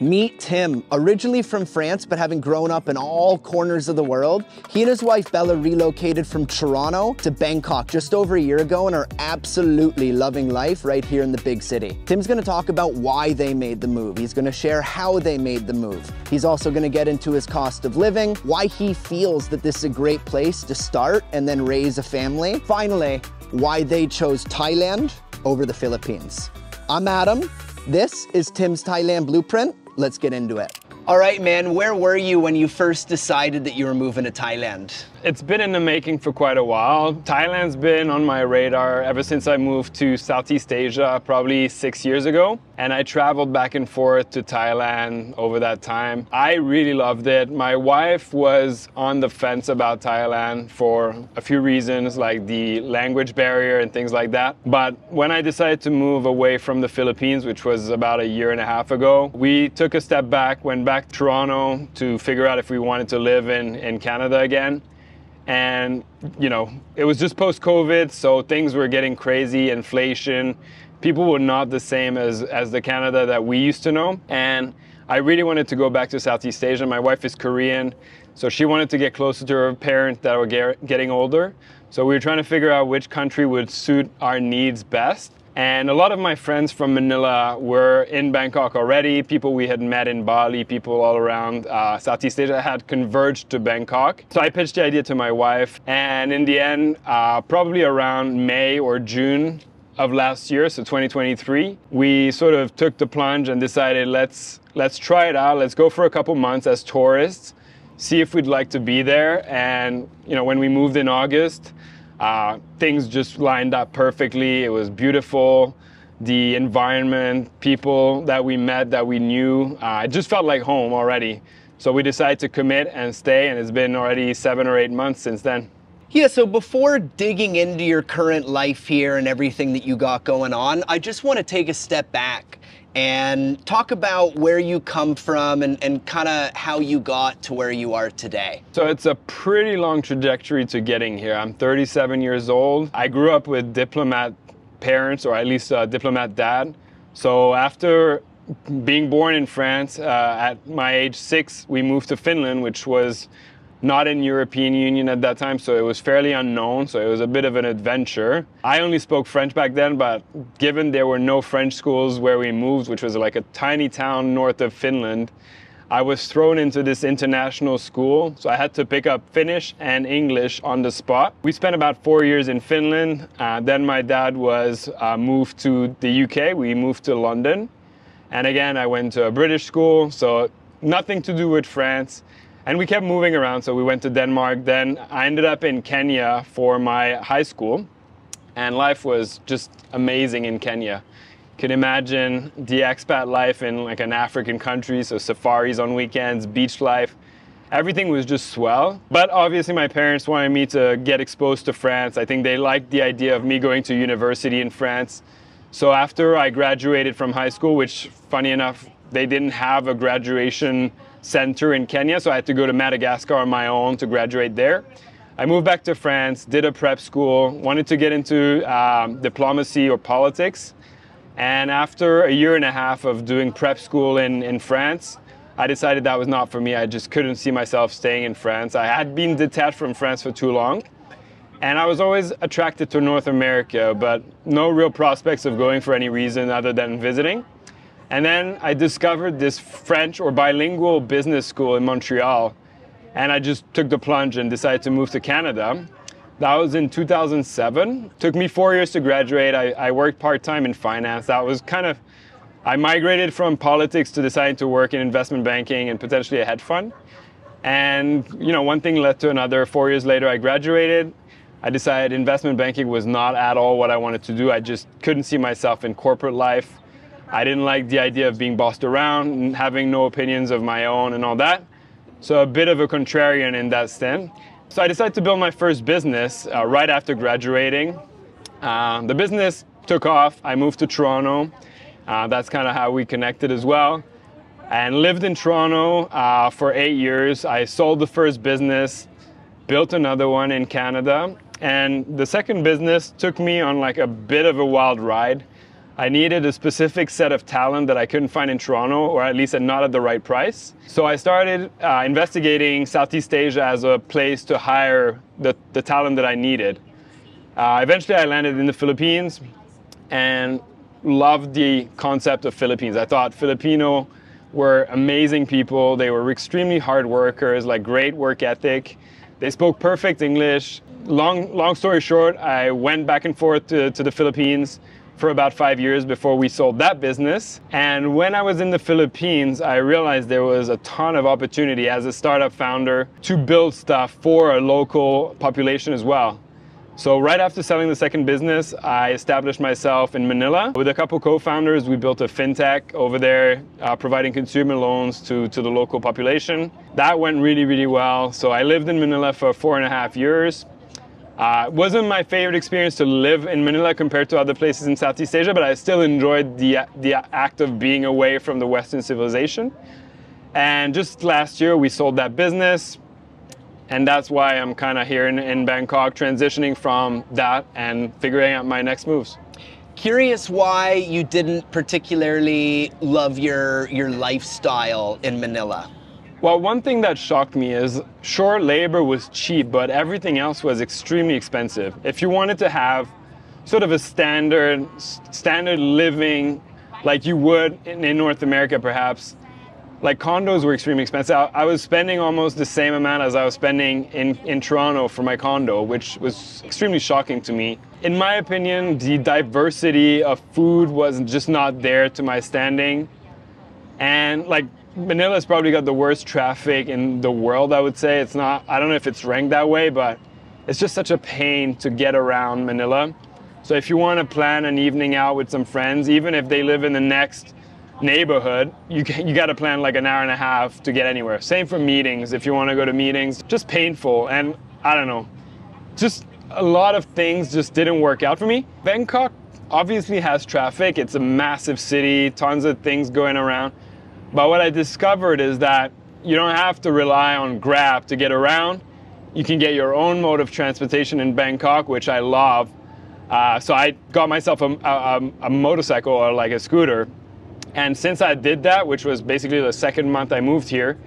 Meet Tim, originally from France, but having grown up in all corners of the world. He and his wife Bella relocated from Toronto to Bangkok just over a year ago and are absolutely loving life right here in the big city. Tim's gonna talk about why they made the move. He's gonna share how they made the move. He's also gonna get into his cost of living, why he feels that this is a great place to start and then raise a family. Finally, why they chose Thailand over the Philippines. I'm Adam. This is Tim's Thailand Blueprint. Let's get into it. All right, man, where were you when you first decided that you were moving to Thailand? It's been in the making for quite a while. Thailand's been on my radar ever since I moved to Southeast Asia, probably 6 years ago. And I traveled back and forth to Thailand over that time. I really loved it. My wife was on the fence about Thailand for a few reasons, like the language barrier and things like that. But when I decided to move away from the Philippines, which was about a year and a half ago, we took a step back, went back to Toronto to figure out if we wanted to live in Canada again. And, you know, it was just post-COVID, so things were getting crazy, inflation. People were not the same as the Canada that we used to know. And I really wanted to go back to Southeast Asia. My wife is Korean, so she wanted to get closer to her parents that were getting older. So we were trying to figure out which country would suit our needs best. And a lot of my friends from Manila were in Bangkok already. People we had met in Bali, people all around Southeast Asia had converged to Bangkok. So I pitched the idea to my wife. And in the end, probably around May or June of last year, so 2023, we sort of took the plunge and decided, let's try it out. Let's go for a couple months as tourists, see if we'd like to be there. And you know, when we moved in August, things just lined up perfectly. It was beautiful. The environment, people that we met, that we knew, it just felt like home already. So we decided to commit and stay, and it's been already 7 or 8 months since then. Yeah, so before digging into your current life here and everything that you got going on, I just want to take a step back and talk about where you come from and kind of how you got to where you are today. So it's a pretty long trajectory to getting here. I'm 37 years old. I grew up with diplomat parents, or at least a diplomat dad. So after being born in France, at my age 6, we moved to Finland, which was not in European Union at that time, so it was fairly unknown, so it was a bit of an adventure. I only spoke French back then, but given there were no French schools where we moved, which was like a tiny town north of Finland, I was thrown into this international school, so I had to pick up Finnish and English on the spot. We spent about 4 years in Finland, then my dad was moved to the UK, we moved to London, and again I went to a British school, so nothing to do with France. And we kept moving around, so we went to Denmark. Then I ended up in Kenya for my high school, and life was just amazing in Kenya. You can imagine the expat life in like an African country, so safaris on weekends, beach life. Everything was just swell. But obviously my parents wanted me to get exposed to France. I think they liked the idea of me going to university in France. So after I graduated from high school, which funny enough, they didn't have a graduation center in Kenya, so I had to go to Madagascar on my own to graduate there. I moved back to France, did a prep school, wanted to get into diplomacy or politics. And after a year and a half of doing prep school in France, I decided that was not for me. I just couldn't see myself staying in France. I had been detached from France for too long. And I was always attracted to North America, but no real prospects of going for any reason other than visiting. And then I discovered this French or bilingual business school in Montreal, and I just took the plunge and decided to move to Canada. That was in 2007. Took me 4 years to graduate. I worked part-time in finance. That was kind of, I migrated from politics to deciding to work in investment banking and potentially a hedge fund. And you know, one thing led to another. 4 years later, I graduated. I decided investment banking was not at all what I wanted to do. I just couldn't see myself in corporate life. I didn't like the idea of being bossed around and having no opinions of my own and all that. So a bit of a contrarian in that stint. So I decided to build my first business right after graduating. The business took off. I moved to Toronto. That's kind of how we connected as well. And lived in Toronto for 8 years. I sold the first business, built another one in Canada. And the second business took me on like a bit of a wild ride. I needed a specific set of talent that I couldn't find in Toronto, or at least not at the right price. So I started investigating Southeast Asia as a place to hire the talent that I needed. Eventually I landed in the Philippines and loved the concept of Philippines. I thought Filipino were amazing people. They were extremely hard workers, like great work ethic. They spoke perfect English. Long story short, I went back and forth to the Philippines for about 5 years before we sold that business. And when I was in the Philippines, I realized there was a ton of opportunity as a startup founder to build stuff for a local population as well. So right after selling the second business, I established myself in Manila. With a couple co-founders, we built a fintech over there, providing consumer loans to the local population. That went really, really well. So I lived in Manila for 4.5 years. It wasn't my favorite experience to live in Manila compared to other places in Southeast Asia, but I still enjoyed the act of being away from the Western civilization. And just last year, we sold that business. And that's why I'm kind of here in Bangkok, transitioning from that and figuring out my next moves. Curious why you didn't particularly love your lifestyle in Manila. Well, one thing that shocked me is, sure, labor was cheap, but everything else was extremely expensive. If you wanted to have sort of a standard living like you would in North America, perhaps, like condos were extremely expensive. I was spending almost the same amount as I was spending in Toronto for my condo, which was extremely shocking to me. In my opinion, the diversity of food was just not there to my standing. And like Manila's probably got the worst traffic in the world, I would say. It's not, I don't know if it's ranked that way, but it's just such a pain to get around Manila. So if you want to plan an evening out with some friends, even if they live in the next neighborhood, you got to plan like an hour and a half to get anywhere. Same for meetings. If you want to go to meetings, just painful. And I don't know, just a lot of things just didn't work out for me. Bangkok obviously has traffic. It's a massive city, tons of things going around. But what I discovered is that you don't have to rely on Grab to get around. You can get your own mode of transportation in Bangkok, which I love. So I got myself a motorcycle, or like a scooter. And since I did that, which was basically the second month I moved here,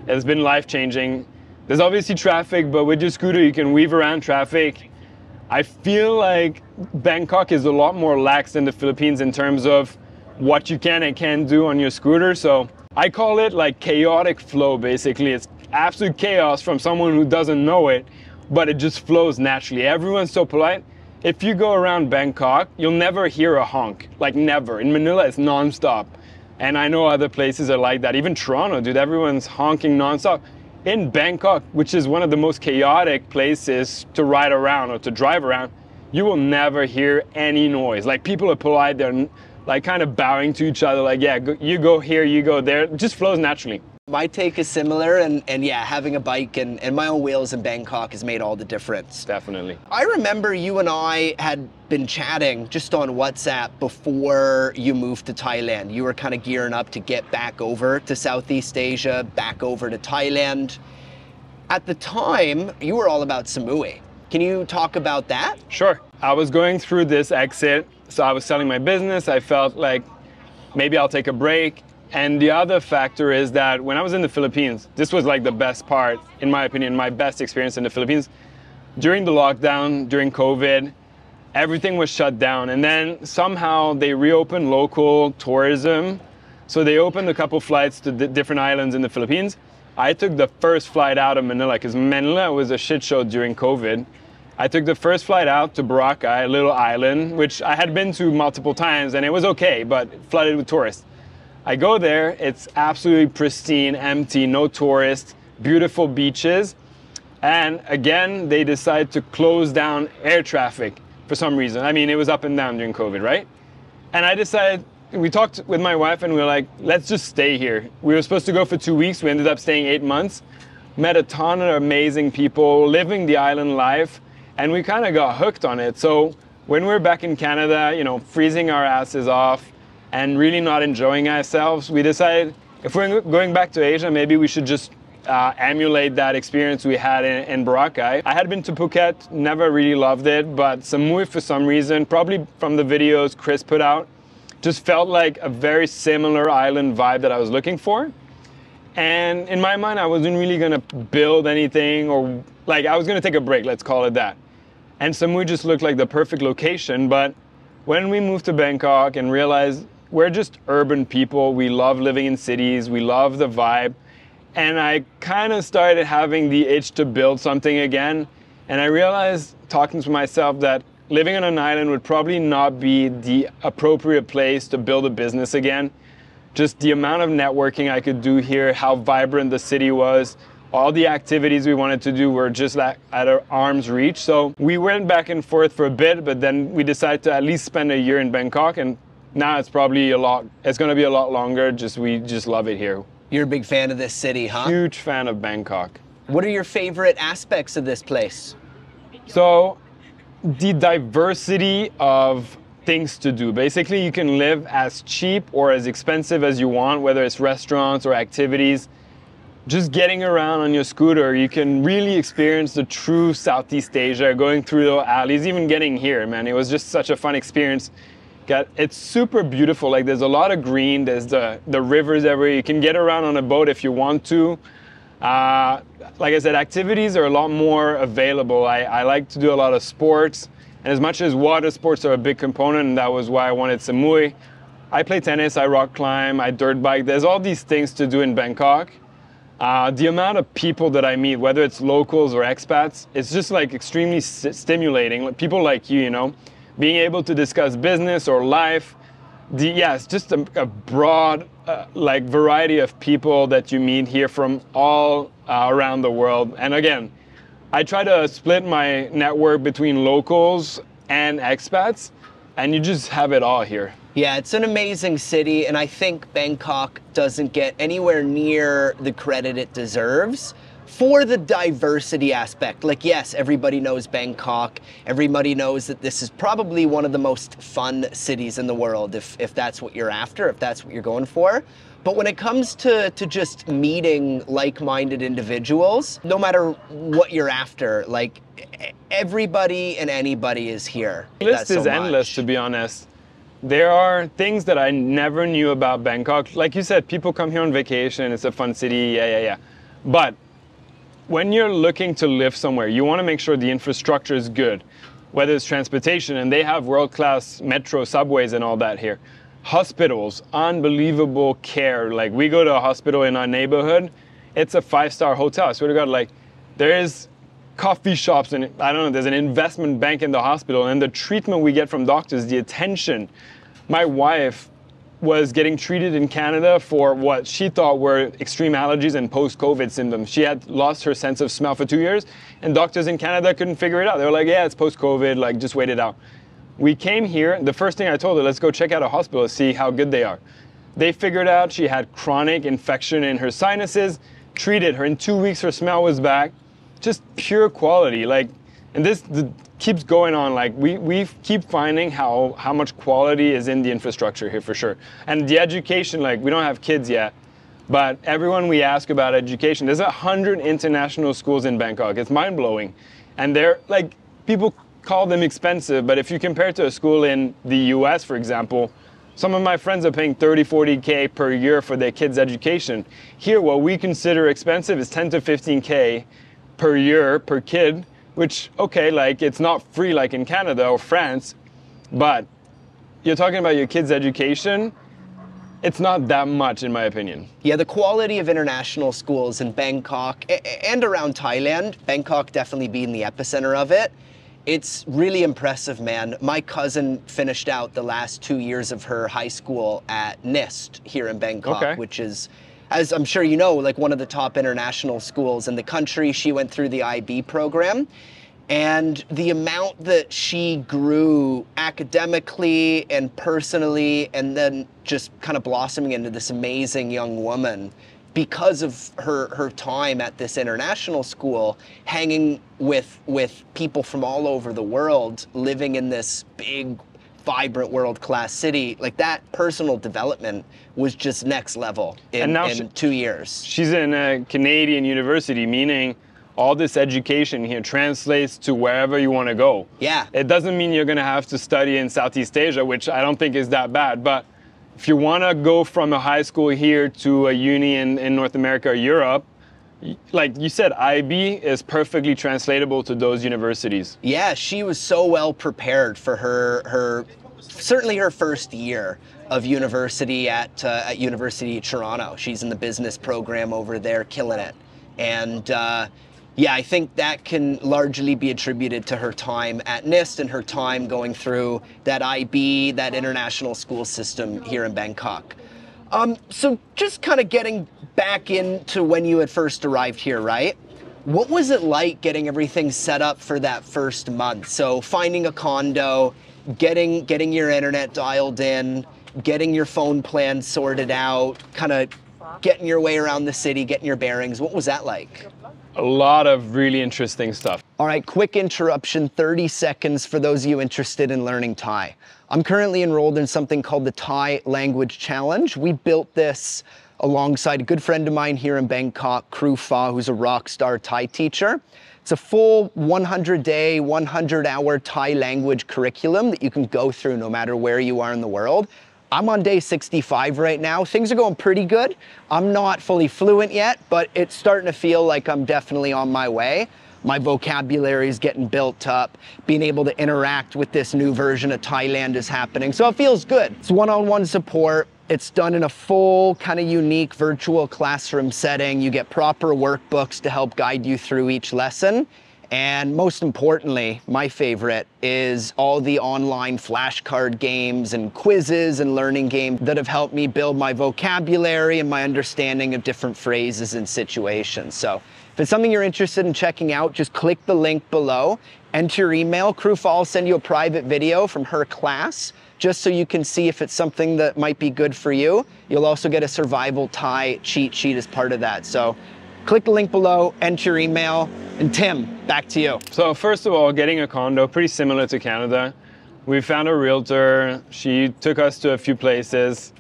it's been life-changing. There's obviously traffic, but with your scooter, you can weave around traffic. I feel like Bangkok is a lot more lax than the Philippines in terms of what you can and can't do on your scooter. So I call it like chaotic flow, basically. It's absolute chaos from someone who doesn't know it, but it just flows naturally. Everyone's so polite. If you go around Bangkok, you'll never hear a honk, like never. In Manila, it's nonstop. And I know other places are like that. Even Toronto, dude, everyone's honking nonstop. In Bangkok, which is one of the most chaotic places to ride around or to drive around, you will never hear any noise. Like people are polite, they're like kind of bowing to each other, like, yeah, you go here, you go there. It just flows naturally. My take is similar, and yeah, having a bike and my own wheels in Bangkok has made all the difference. Definitely. I remember you and I had been chatting just on WhatsApp before you moved to Thailand. You were kind of gearing up to get back over to Southeast Asia, back over to Thailand. At the time, you were all about Samui. Can you talk about that? Sure. I was going through this exit, so I was selling my business. I felt like maybe I'll take a break. And the other factor is that when I was in the Philippines, this was like the best part, in my opinion, my best experience in the Philippines. During the lockdown, during COVID, everything was shut down. And then somehow they reopened local tourism. So they opened a couple flights to different islands in the Philippines. I took the first flight out of Manila because Manila was a shit show during COVID. I took the first flight out to Boracay, a little island, which I had been to multiple times and it was okay, but flooded with tourists. I go there, it's absolutely pristine, empty, no tourists, beautiful beaches. And again, they decide to close down air traffic for some reason. I mean, it was up and down during COVID, right? And I decided, we talked with my wife and we were like, let's just stay here. We were supposed to go for 2 weeks. We ended up staying 8 months, met a ton of amazing people, living the island life, and we kind of got hooked on it. So when we were back in Canada, you know, freezing our asses off, and really not enjoying ourselves, we decided if we're going back to Asia, maybe we should just emulate that experience we had in Boracay. I had been to Phuket, never really loved it, but Samui for some reason, probably from the videos Chris put out, just felt like a very similar island vibe that I was looking for. And in my mind, I wasn't really gonna build anything, or like I was gonna take a break, let's call it that. And Samui just looked like the perfect location. But when we moved to Bangkok and realized we're just urban people, we love living in cities, we love the vibe. And I kind of started having the itch to build something again. And I realized, talking to myself, that living on an island would probably not be the appropriate place to build a business again. Just the amount of networking I could do here, how vibrant the city was, all the activities we wanted to do were just at our arm's reach. So we went back and forth for a bit, but then we decided to at least spend a year in Bangkok, and now it's probably it's gonna be a lot longer, we just love it here. You're a big fan of this city, huh? Huge fan of Bangkok. What are your favorite aspects of this place? So, the diversity of things to do. Basically, you can live as cheap or as expensive as you want, whether it's restaurants or activities. Just getting around on your scooter, you can really experience the true Southeast Asia, going through the alleys, even getting here, man. It was just such a fun experience. It's super beautiful. Like, there's a lot of green, there's the rivers everywhere. You can get around on a boat if you want to. Like I said, activities are a lot more available. I like to do a lot of sports. And as much as water sports are a big component, and that was why I wanted Samui, I play tennis, I rock climb, I dirt bike. There's all these things to do in Bangkok. The amount of people that I meet, whether it's locals or expats, it's just like extremely stimulating. People like you know, being able to discuss business or life. It's just a broad like variety of people that you meet here from all around the world. And again, I try to split my network between locals and expats, and you just have it all here. Yeah, it's an amazing city, and I think Bangkok doesn't get anywhere near the credit it deserves for the diversity aspect. Like, yes, everybody knows Bangkok. Everybody knows that this is probably one of the most fun cities in the world, if that's what you're after, if that's what you're going for. But when it comes to just meeting like-minded individuals, no matter what you're after, like, everybody and anybody is here. The list is endless, to be honest. There are things that I never knew about Bangkok. Like you said, people come here on vacation, it's a fun city, yeah. But when you're looking to live somewhere, you want to make sure the infrastructure is good, whether it's transportation, and they have world-class metro subways and all that here. Hospitals, unbelievable care. Like, we go to a hospital in our neighborhood, it's a 5-star hotel. I swear to God, like, there is coffee shops, and I don't know, there's an investment bank in the hospital, and the treatment we get from doctors, the attention. My wife was getting treated in Canada for what she thought were extreme allergies and post-COVID symptoms. She had lost her sense of smell for 2 years, and doctors in Canada couldn't figure it out. They were like, yeah, it's post-COVID, like, just wait it out. We came here, the first thing I told her, let's go check out a hospital, see how good they are. They figured out she had chronic infection in her sinuses, treated her. In 2 weeks, her smell was back. Just pure quality. Like, and this keeps going on. Like, we keep finding how much quality is in the infrastructure here, for sure. And the education, like, we don't have kids yet, but everyone we ask about education, there's 100 international schools in Bangkok. It's mind-blowing. And they're, like, people call them expensive, but if you compare it to a school in the US, for example, some of my friends are paying 30, 40K per year for their kids' education. Here, what we consider expensive is 10 to 15K per year per kid, which, okay, like, it's not free like in Canada or France, but you're talking about your kids' education, it's not that much, in my opinion. Yeah, the quality of international schools in Bangkok and around Thailand, Bangkok definitely being the epicenter of it, it's really impressive, man. My cousin finished out the last 2 years of her high school at NIST here in Bangkok, which is, as I'm sure you know, like, one of the top international schools in the country. She went through the IB program, and the amount that she grew academically and personally, and then just kind of blossoming into this amazing young woman because of her time at this international school, hanging with people from all over the world, living in this big, vibrant, world-class city. Like, that personal development was just next level in 2 years. She's in a Canadian university, meaning all this education here translates to wherever you want to go. Yeah. It doesn't mean you're going to have to study in Southeast Asia, which I don't think is that bad, but if you want to go from a high school here to a uni in North America or Europe, like you said, IB is perfectly translatable to those universities. Yeah, she was so well prepared for her certainly her first year of university at University of Toronto. She's in the business program over there, killing it. And yeah, I think that can largely be attributed to her time at NIST and her time going through that IB, that international school system here in Bangkok. So just kind of getting back into when you had first arrived here, right? What was it like getting everything set up for that first month? So finding a condo, getting your internet dialed in, getting your phone plan sorted out, kind of getting your way around the city, getting your bearings. What was that like? A lot of really interesting stuff. All right, quick interruption, 30 seconds for those of you interested in learning Thai. I'm currently enrolled in something called the Thai Language Challenge. We built this alongside a good friend of mine here in Bangkok, Kru Fah, who's a rock star Thai teacher. It's a full 100-day, 100-hour Thai language curriculum that you can go through no matter where you are in the world. I'm on day 65 right now. Things are going pretty good. I'm not fully fluent yet, but it's starting to feel like I'm definitely on my way. My vocabulary is getting built up. Being able to interact with this new version of Thailand is happening. So it feels good. It's one-on-one support. It's done in a full kind of unique virtual classroom setting. You get proper workbooks to help guide you through each lesson. And most importantly, my favorite is all the online flashcard games and quizzes and learning games that have helped me build my vocabulary and my understanding of different phrases and situations. So if it's something you're interested in checking out, just click the link below, enter your email. Kru Fah will send you a private video from her class, just so you can see if it's something that might be good for you. You'll also get a survival Thai cheat sheet as part of that. So click the link below, enter your email, and Tim, back to you. So first of all, getting a condo, pretty similar to Canada. We found a realtor. She took us to a few places.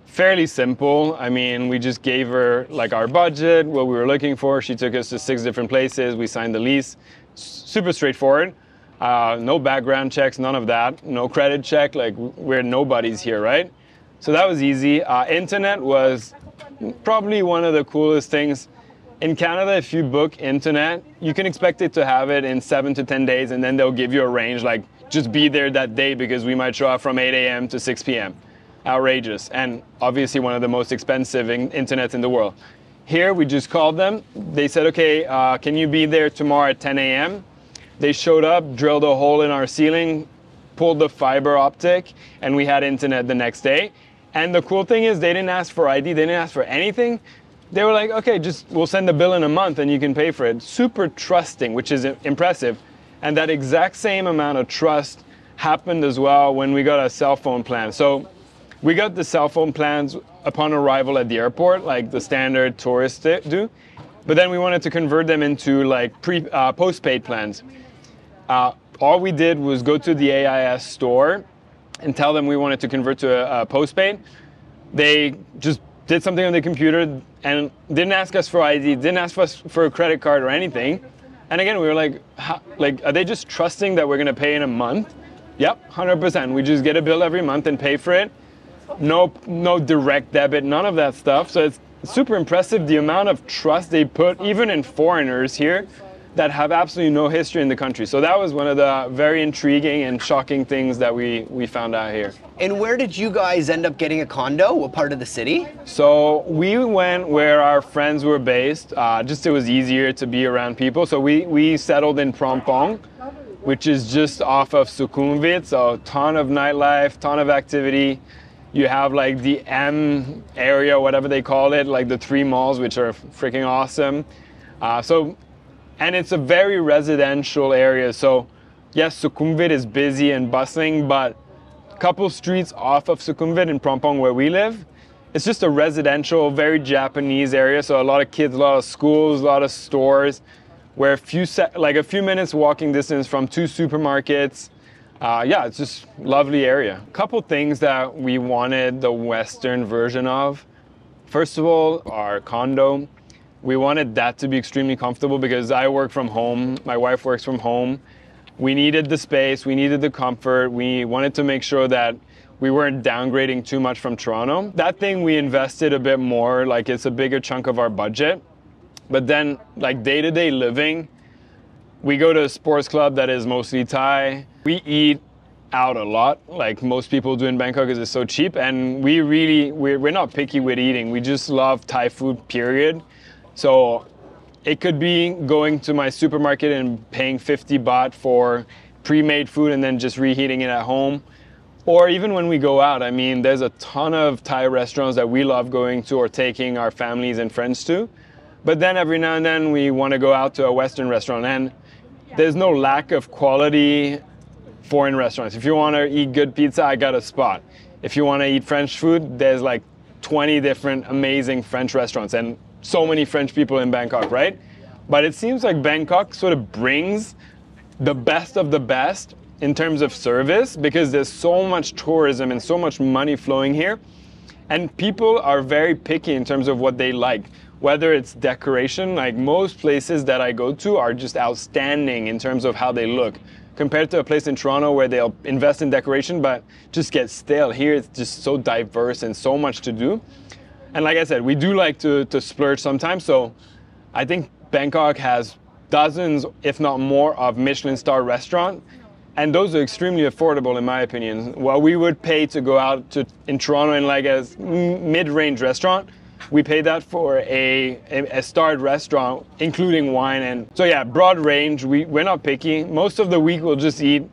Fairly simple. I mean, we just gave her like our budget, what we were looking for. She took us to 6 different places. We signed the lease. Super straightforward. No background checks, none of that. No credit check, like we're nobodies here, right? So that was easy. Internet was probably one of the coolest things. In Canada, if you book internet, you can expect it to have it in 7 to 10 days, and then they'll give you a range, like just be there that day because we might show up from 8 a.m. to 6 p.m. Outrageous, and obviously one of the most expensive internets in the world. Here, we just called them. They said, okay, can you be there tomorrow at 10 a.m.? They showed up, drilled a hole in our ceiling, pulled the fiber optic, and we had internet the next day. And the cool thing is they didn't ask for ID, they didn't ask for anything. They were like, okay, we'll send the bill in a month and you can pay for it. Super trusting, which is impressive. And that exact same amount of trust happened as well when we got a cell phone plan. So we got the cell phone plans upon arrival at the airport, like the standard tourists do. But then we wanted to convert them into like postpaid plans. All we did was go to the AIS store and tell them we wanted to convert to a postpaid. They just did something on the computer and didn't ask us for ID, didn't ask us for a credit card or anything. And again, we were like, are they just trusting that we're gonna pay in a month? Yep, 100%. We just get a bill every month and pay for it. No direct debit, none of that stuff. So it's super impressive the amount of trust they put even in foreigners here that have absolutely no history in the country. So that was one of the very intriguing and shocking things that we found out here. And where did you guys end up getting a condo? What part of the city? So we went where our friends were based. Just it was easier to be around people. So we settled in Phrom Phong, which is just off of Sukhumvit. So ton of nightlife, ton of activity. You have like the M area, whatever they call it, like the 3 malls, which are freaking awesome. And it's a very residential area. So yes, Sukhumvit is busy and bustling, but a couple streets off of Sukhumvit in Phrom Phong where we live, it's just a residential, very Japanese area. So a lot of kids, a lot of schools, a lot of stores. We're a few minutes walking distance from 2 supermarkets. Yeah, it's just lovely area. Couple things that we wanted the Western version of. First of all, our condo. We wanted that to be extremely comfortable because I work from home, my wife works from home. We needed the space, we needed the comfort. We wanted to make sure that we weren't downgrading too much from Toronto. That thing we invested a bit more, like it's a bigger chunk of our budget. But then like day-to-day living, we go to a sports club that is mostly Thai. We eat out a lot, like most people do in Bangkok because it's so cheap. And we're not picky with eating. We just love Thai food, period. So it could be going to my supermarket and paying 50 baht for pre-made food and then just reheating it at home. Or even when we go out, I mean, there's a ton of Thai restaurants that we love going to or taking our families and friends to. But then every now and then we want to go out to a Western restaurant, and there's no lack of quality foreign restaurants. If you want to eat good pizza, I got a spot. If you want to eat French food, there's like 20 different amazing French restaurants and so many French people in Bangkok, right? But it seems like Bangkok sort of brings the best of the best in terms of service because there's so much tourism and so much money flowing here. And people are very picky in terms of what they like. Whether it's decoration, like most places that I go to are just outstanding in terms of how they look. Compared to a place in Toronto where they'll invest in decoration but just get stale. Here it's just so diverse and so much to do. And like I said, we do like to splurge sometimes. So I think Bangkok has dozens, if not more, of Michelin star restaurants. And those are extremely affordable in my opinion. What we would pay to go out to in Toronto in like a mid-range restaurant, we pay that for a starred restaurant, including wine. And so yeah, broad range, we're not picky. Most of the week we'll just eat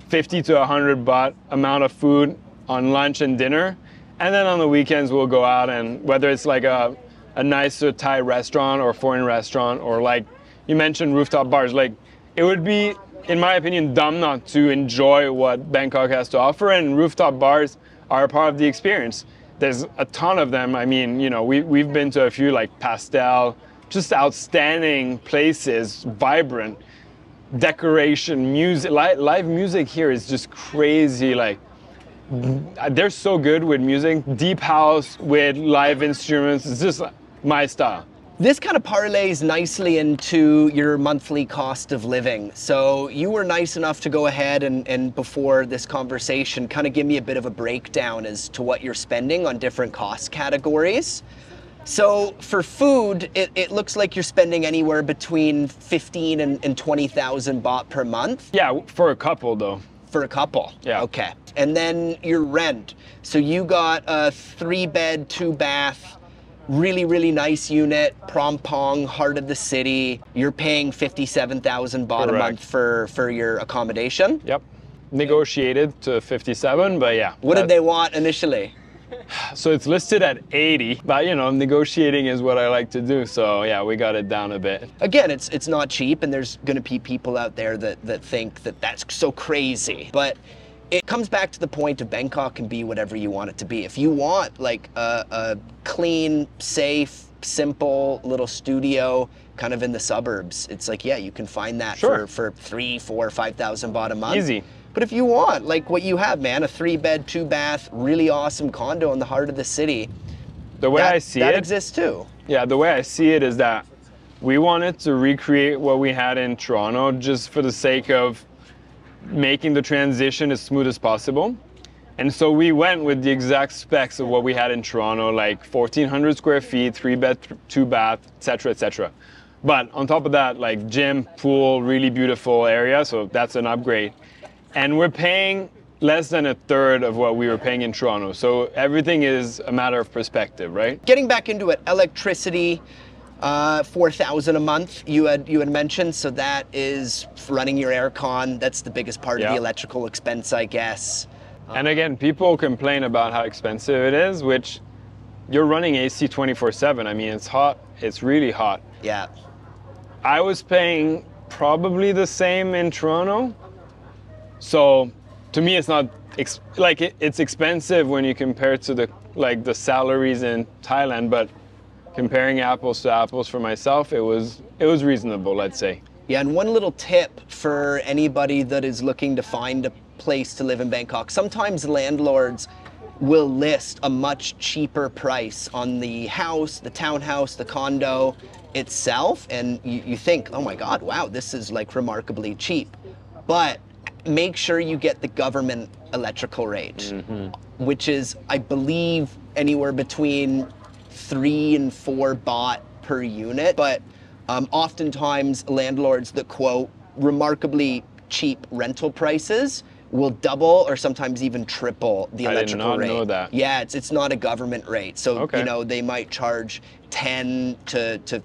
50 to 100 baht amount of food on lunch and dinner. And then on the weekends we'll go out, and whether it's like a nicer Thai restaurant or foreign restaurant, or like you mentioned rooftop bars, like it would be, in my opinion, dumb not to enjoy what Bangkok has to offer, and rooftop bars are a part of the experience. There's a ton of them. I mean, you know, we've been to a few like Pastel, just outstanding places, vibrant, decoration, music, live music here is just crazy. Like they're so good with music, deep house with live instruments. It's just my style. This kind of parlays nicely into your monthly cost of living. So you were nice enough to go ahead and before this conversation, kind of give me a bit of a breakdown as to what you're spending on different cost categories. So for food, it looks like you're spending anywhere between 15 and 20,000 baht per month. Yeah, for a couple though. For a couple? Yeah. Okay. And then your rent. So you got a 3-bed, 2-bath, really, really nice unit, Prompong, heart of the city. You're paying 57,000 baht a month for your accommodation? Yep. Negotiated to 57, but yeah. What did they want initially? So it's listed at 80, but you know, negotiating is what I like to do. So yeah, we got it down a bit. Again, it's not cheap, and there's gonna be people out there that think that that's so crazy. But it comes back to the point of Bangkok can be whatever you want it to be. If you want like a clean, safe, simple little studio kind of in the suburbs, it's like, yeah, you can find that for 3, 4, 5,000 baht a month. Easy. But if you want, like what you have, man, a 3-bed, 2-bath, really awesome condo in the heart of the city, the way I see it, that exists too. Yeah, the way I see it is that we wanted to recreate what we had in Toronto just for the sake of making the transition as smooth as possible. And so we went with the exact specs of what we had in Toronto, like 1,400 square feet, 3-bed, 2-bath, etc., etc. But on top of that, like gym, pool, really beautiful area, so that's an upgrade. And we're paying less than a third of what we were paying in Toronto. So everything is a matter of perspective, right? Getting back into it, electricity, 4,000 a month you had mentioned, so that is running your aircon. That's the biggest part of the electrical expense, I guess. And again, people complain about how expensive it is, which you're running AC 24/7. I mean, it's hot, it's really hot. Yeah. I was paying probably the same in Toronto. So to me, it's not it's expensive when you compare to the salaries in Thailand, but comparing apples to apples for myself, it was reasonable, let's say. Yeah, and one little tip for anybody that is looking to find a place to live in Bangkok, sometimes landlords will list a much cheaper price on the house, the townhouse, the condo itself, and you think, oh my God, wow, this is like remarkably cheap. But make sure you get the government electrical rate. which is, I believe, anywhere between 3 and 4 baht per unit. But oftentimes landlords that quote remarkably cheap rental prices will double or sometimes even triple the electrical rate. I did not know that. Yeah, it's not a government rate. So, you know, they might charge 10 to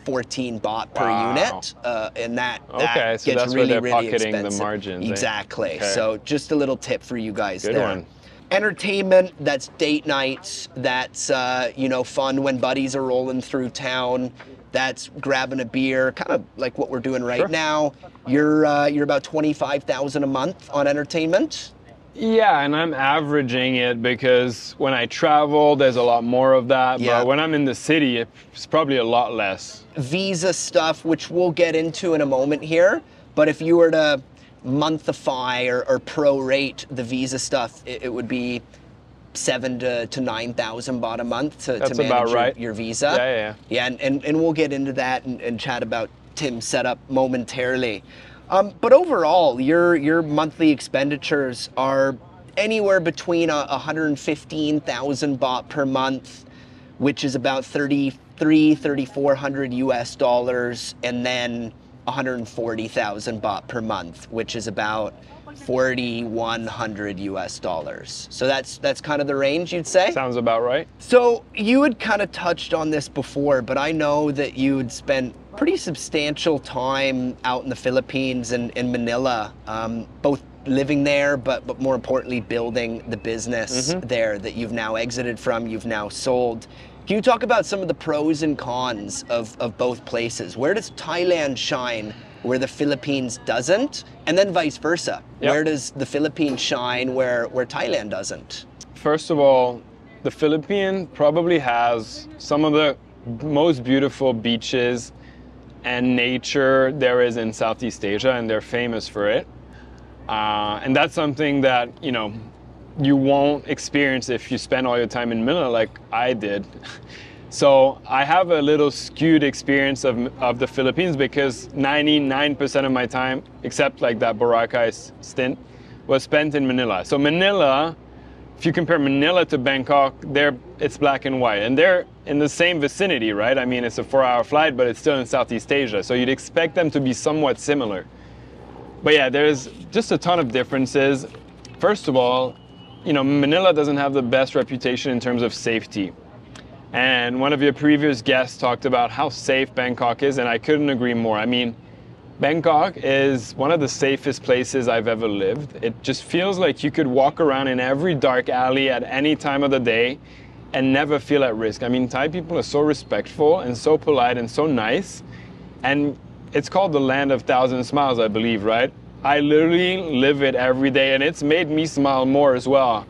14 baht per unit, and that so gets that's really, where they're really pocketing expensive. The margins. Exactly. So just a little tip for you guys Good there. one. Entertainment, that's date nights, that's you know, fun when buddies are rolling through town. That's grabbing a beer, kind of like what we're doing right now. You're about 25,000 a month on entertainment. Yeah, and I'm averaging it because when I travel, there's a lot more of that. Yeah. But when I'm in the city, it's probably a lot less. Visa stuff, which we'll get into in a moment here. But if you were to monthify or prorate the visa stuff, it would be 7,000 to 9,000 baht a month to manage your visa. Yeah, and we'll get into that and chat about Tim's setup momentarily. But overall, your monthly expenditures are anywhere between 115,000 baht per month, which is about 3,400 US dollars, and then 140,000 baht per month, which is about 4,100 US dollars. So that's kind of the range, you'd say? Sounds about right. So you had kind of touched on this before, but I know that you'd spent pretty substantial time out in the Philippines and in Manila, both living there, but more importantly, building the business there that you've now exited from, you've now sold. Can you talk about some of the pros and cons of both places? Where does Thailand shine where the Philippines doesn't? And then vice versa. Yep. Where does the Philippines shine where Thailand doesn't? First of all, the Philippines probably has some of the most beautiful beaches and nature there is in Southeast Asia, and they're famous for it. And that's something that, you know, you won't experience if you spend all your time in Manila like I did. So I have a little skewed experience of the Philippines because 99% of my time, except like that Boracay stint, was spent in Manila. So Manila, if you compare Manila to Bangkok, it's black and white. And they're in the same vicinity, right? I mean, it's a 4-hour flight, but it's still in Southeast Asia. So you'd expect them to be somewhat similar. But yeah, there's just a ton of differences. First of all, you know, Manila doesn't have the best reputation in terms of safety. And one of your previous guests talked about how safe Bangkok is, and I couldn't agree more. I mean, Bangkok is one of the safest places I've ever lived. It just feels like you could walk around in every dark alley at any time of the day and never feel at risk. I mean, Thai people are so respectful and so polite and so nice. And it's called the land of thousand smiles, I believe, right? I literally live it every day, and it's made me smile more as well.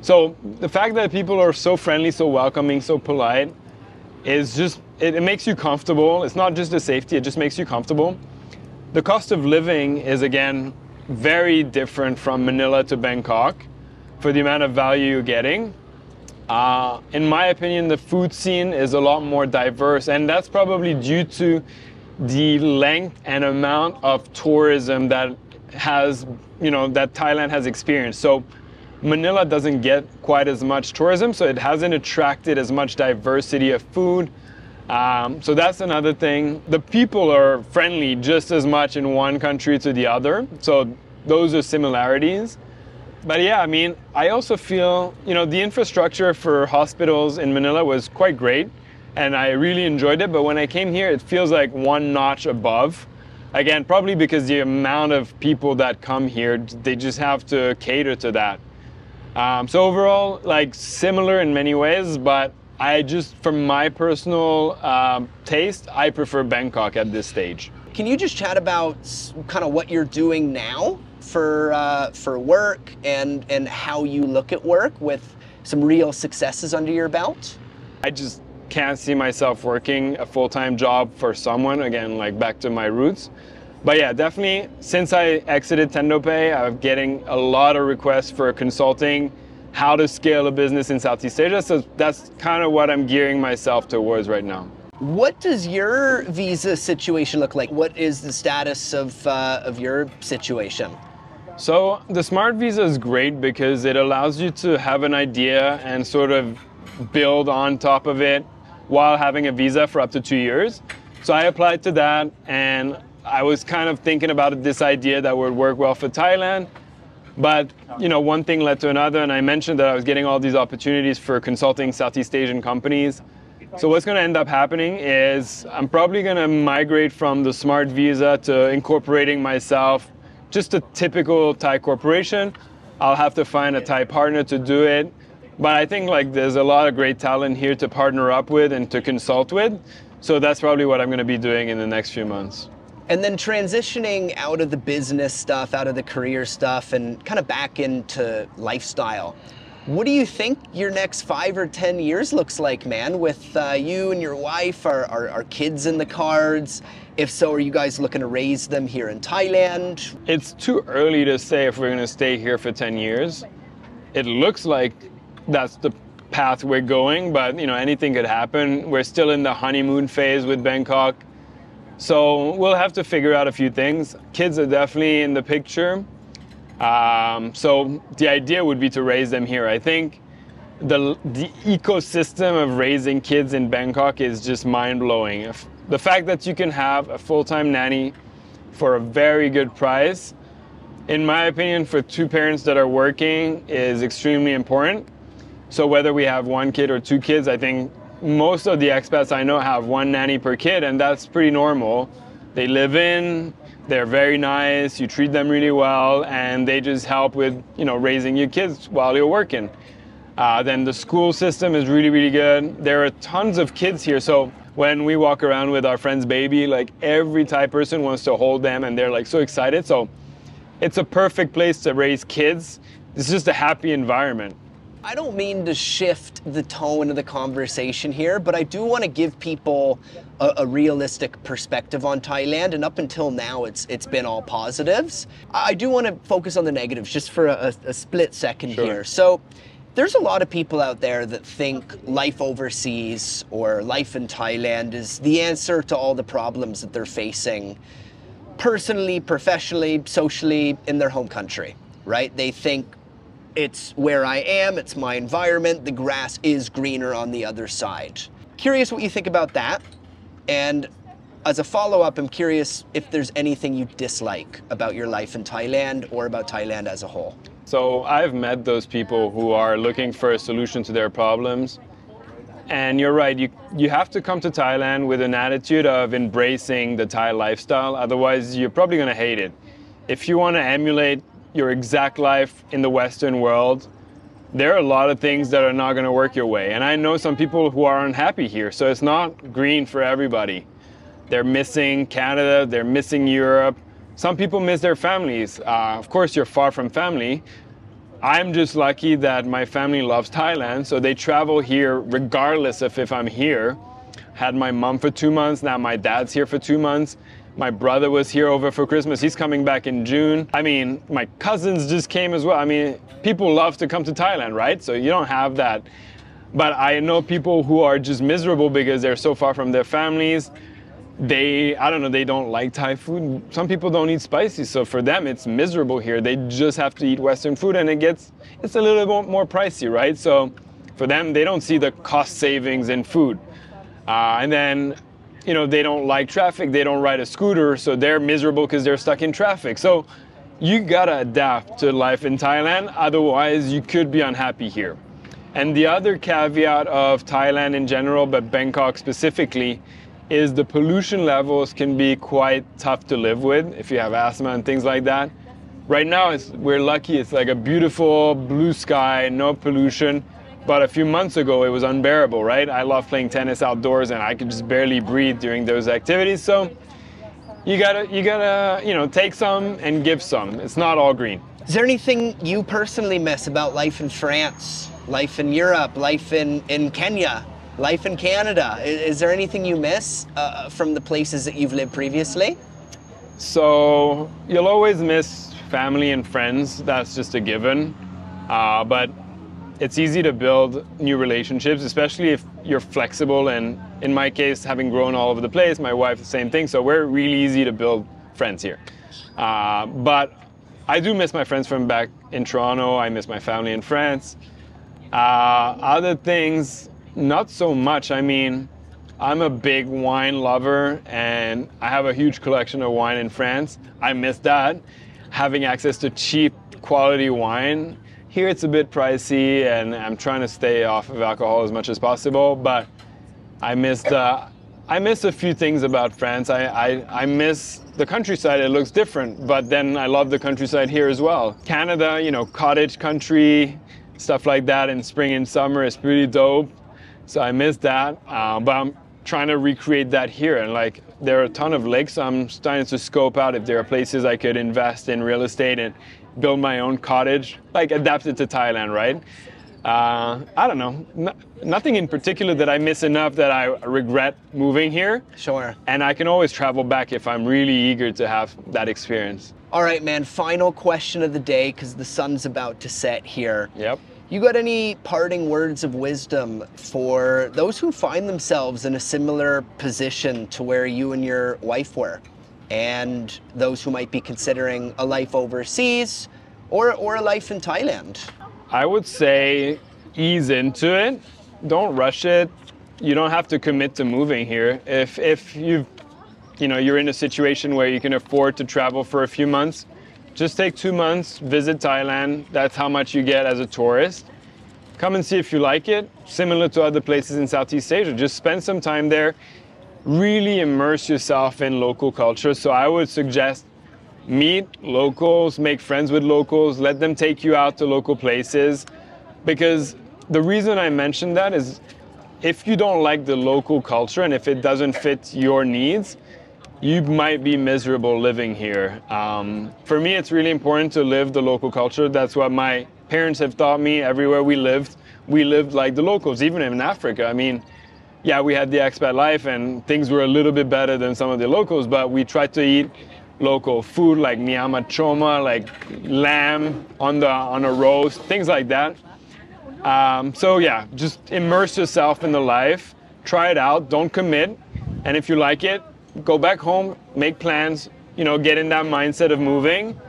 So the fact that people are so friendly, so welcoming, so polite is just, it makes you comfortable. It's not just the safety, it just makes you comfortable. The cost of living is, again, very different from Manila to Bangkok for the amount of value you're getting. In my opinion, the food scene is a lot more diverse, and that's probably due to the length and amount of tourism that that Thailand has experienced. So Manila doesn't get quite as much tourism, so it hasn't attracted as much diversity of food. So that's another thing. The people are friendly just as much in one country to the other. So those are similarities. But yeah, I mean, I also feel, you know, the infrastructure for hospitals in Manila was quite great, and I really enjoyed it. But when I came here, it feels like one notch above. Again, probably because the amount of people that come here, they just have to cater to that. So overall, like, similar in many ways, but I just, from my personal taste, I prefer Bangkok at this stage. Can you just chat about kind of what you're doing now for work and how you look at work with some real successes under your belt? I just can't see myself working a full-time job for someone, again, like back to my roots. But yeah, definitely, since I exited TendoPay, I'm getting a lot of requests for consulting, how to scale a business in Southeast Asia. So that's kind of what I'm gearing myself towards right now. What does your visa situation look like? What is the status of your situation? So the Smart Visa is great because it allows you to have an idea and sort of build on top of it while having a visa for up to 2 years. So I applied to that, and I was kind of thinking about this idea that would work well for Thailand. But one thing led to another, and I mentioned that I was getting all these opportunities for consulting Southeast Asian companies. So what's going to end up happening is I'm probably going to migrate from the Smart Visa to incorporating myself, just a typical Thai corporation. I'll have to find a Thai partner to do it. But I think there's a lot of great talent here to partner up with and to consult with. So that's probably what I'm going to be doing in the next few months. And then transitioning out of the business stuff, out of the career stuff, and kind of back into lifestyle. What do you think your next 5 or 10 years looks like, man, with you and your wife? Are kids in the cards? If so, are you guys looking to raise them here in Thailand? It's too early to say if we're going to stay here for 10 years. It looks like that's the path we're going, but anything could happen. We're still in the honeymoon phase with Bangkok. So we'll have to figure out a few things. Kids are definitely in the picture. So the idea would be to raise them here. I think the ecosystem of raising kids in Bangkok is just mind-blowing. The fact that you can have a full-time nanny for a very good price, in my opinion, for two parents that are working is extremely important. So whether we have 1 kid or 2 kids, I think most of the expats I know have 1 nanny per kid, and that's pretty normal. They live in, they're very nice, you treat them really well, and they just help with raising your kids while you're working. Then the school system is really, really good. There are tons of kids here, so when we walk around with our friend's baby, every Thai person wants to hold them, and they're so excited. So it's a perfect place to raise kids. It's just a happy environment. I don't mean to shift the tone of the conversation here, but I do want to give people a realistic perspective on Thailand. And up until now, it's been all positives. I do want to focus on the negatives just for a split second Sure. here. So there's a lot of people out there that think life overseas or life in Thailand is the answer to all the problems that they're facing personally, professionally, socially in their home country, right? They think it's where I am, it's my environment, the grass is greener on the other side. Curious what you think about that. And as a follow-up, I'm curious if there's anything you dislike about your life in Thailand or about Thailand as a whole. So I've met those people who are looking for a solution to their problems. And you're right, you have to come to Thailand with an attitude of embracing the Thai lifestyle. Otherwise, you're probably going to hate it. If you want to emulate your exact life in the Western world, there are a lot of things that are not going to work your way. And I know some people who are unhappy here, so it's not green for everybody. They're missing Canada, they're missing Europe. Some people miss their families. Of course, you're far from family. I'm just lucky that my family loves Thailand, so they travel here regardless of if I'm here. Had my mom for 2 months, now my dad's here for 2 months. My brother was here over for Christmas. He's coming back in June. I mean, my cousins just came as well. I mean, people love to come to Thailand, right? So you don't have that. But I know people who are just miserable because they're so far from their families. I don't know, they don't like Thai food. Some people don't eat spicy, so for them it's miserable here. They just have to eat Western food, and it's a little bit more pricey, right? So for them, they don't see the cost savings in food. And then they don't like traffic, they don't ride a scooter, so they're miserable because they're stuck in traffic. So you gotta adapt to life in Thailand, otherwise you could be unhappy here. And the other caveat of Thailand in general, but Bangkok specifically, is the pollution levels can be quite tough to live with if you have asthma and things like that. Right now, we're lucky, it's like a beautiful blue sky, no pollution. But a few months ago, it was unbearable, right? I love playing tennis outdoors, and I could just barely breathe during those activities. So you gotta, take some and give some. It's not all green. Is there anything you personally miss about life in France, life in Europe, life in Kenya, life in Canada? Is there anything you miss from the places that you've lived previously? So you'll always miss family and friends. That's just a given. But it's easy to build new relationships, especially if you're flexible. And in my case, having grown all over the place, my wife, the same thing. So we're really easy to build friends here. But I do miss my friends from back in Toronto. I miss my family in France. Other things, not so much. I mean, I'm a big wine lover and I have a huge collection of wine in France. I miss that. Having access to cheap quality wine. Here it's a bit pricey and I'm trying to stay off of alcohol as much as possible, but I miss a few things about France. I miss the countryside. It looks different, but then I love the countryside here as well. Canada, you know, cottage country, stuff like that in spring and summer is pretty dope. So I miss that, but I'm trying to recreate that here. And like, there are a ton of lakes. So I'm starting to scope out if there are places I could invest in real estate and build my own cottage, like adapted to Thailand, right? I don't know, nothing in particular that I miss enough that I regret moving here. Sure. And I can always travel back if I'm really eager to have that experience. All right, man, final question of the day, because the sun's about to set here. Yep. You got any parting words of wisdom for those who find themselves in a similar position to where you and your wife were, and those who might be considering a life overseas or a life in Thailand? I would say ease into it. Don't rush it. You don't have to commit to moving here. If you're in a situation where you can afford to travel for a few months, just take 2 months, visit Thailand. That's how much you get as a tourist. Come and see if you like it. Similar to other places in Southeast Asia, just spend some time there. Really immerse yourself in local culture. So I would suggest meet locals, make friends with locals, let them take you out to local places. Because the reason I mention that is if you don't like the local culture and if it doesn't fit your needs, you might be miserable living here. For me, it's really important to live the local culture. That's what my parents have taught me. Everywhere we lived like the locals, even in Africa. I mean, yeah, we had the expat life and things were a little bit better than some of the locals, but we tried to eat local food like nyama choma, like lamb on a roast, things like that. So yeah, just immerse yourself in the life, try it out, don't commit, and if you like it, go back home, make plans, get in that mindset of moving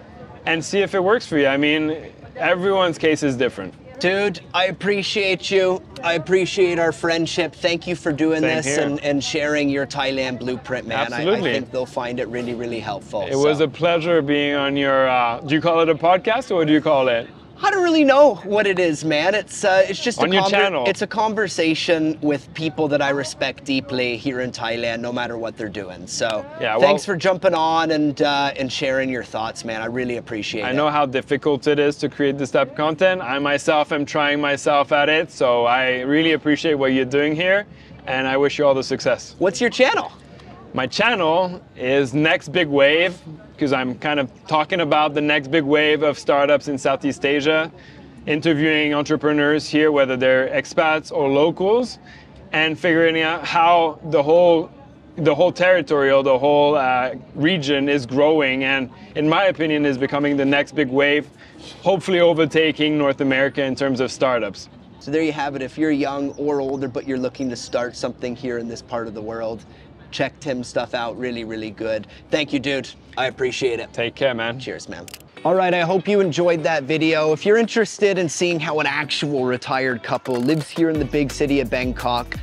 and see if it works for you. I mean, everyone's case is different. Dude, I appreciate you. I appreciate our friendship. Thank you for doing Same this here. and sharing your Thailand blueprint, man. Absolutely. I think they'll find it really, really helpful. It was a pleasure being on your, do you call it a podcast or what do you call it? I don't really know what it is, man. It's just on your channel. It's a conversation with people that I respect deeply here in Thailand, no matter what they're doing. So yeah, thanks for jumping on and sharing your thoughts, man. I really appreciate it. I know how difficult it is to create this type of content. I myself am trying myself at it, so I really appreciate what you're doing here, and I wish you all the success. What's your channel? My channel is Next Big Wave, because I'm kind of talking about the next big wave of startups in Southeast Asia, interviewing entrepreneurs here, whether they're expats or locals, and figuring out how the whole territory or the whole region is growing, and in my opinion is becoming the next big wave, hopefully overtaking North America in terms of startups. So there you have it. If you're young or older, but you're looking to start something here in this part of the world, check Tim's stuff out. Really, really good. Thank you, dude. I appreciate it. Take care, man. Cheers, man. All right, I hope you enjoyed that video. If you're interested in seeing how an actual retired couple lives here in the big city of Bangkok,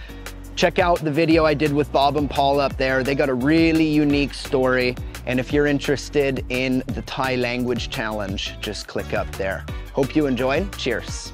check out the video I did with Bob and Paul up there. They got a really unique story. And if you're interested in the Thai language challenge, just click up there. Hope you enjoyed. Cheers.